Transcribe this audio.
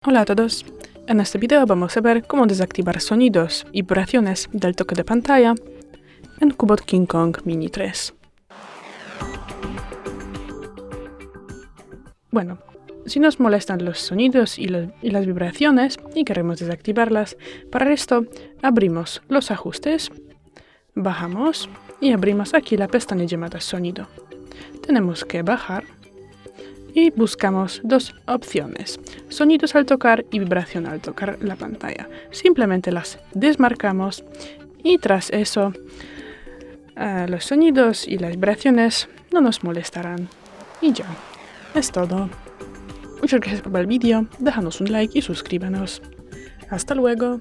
Hola a todos, en este video vamos a ver cómo desactivar sonidos y vibraciones del toque de pantalla en Cubot King Kong Mini 3. Bueno, si nos molestan los sonidos y las vibraciones y queremos desactivarlas, para esto abrimos los ajustes, bajamos y abrimos aquí la pestaña llamada sonido. Tenemos que bajar y buscamos dos opciones, sonidos al tocar y vibración al tocar la pantalla. Simplemente las desmarcamos y tras eso los sonidos y las vibraciones no nos molestarán. Y ya, es todo. Muchas gracias por ver el vídeo, déjanos un like y suscríbenos. Hasta luego.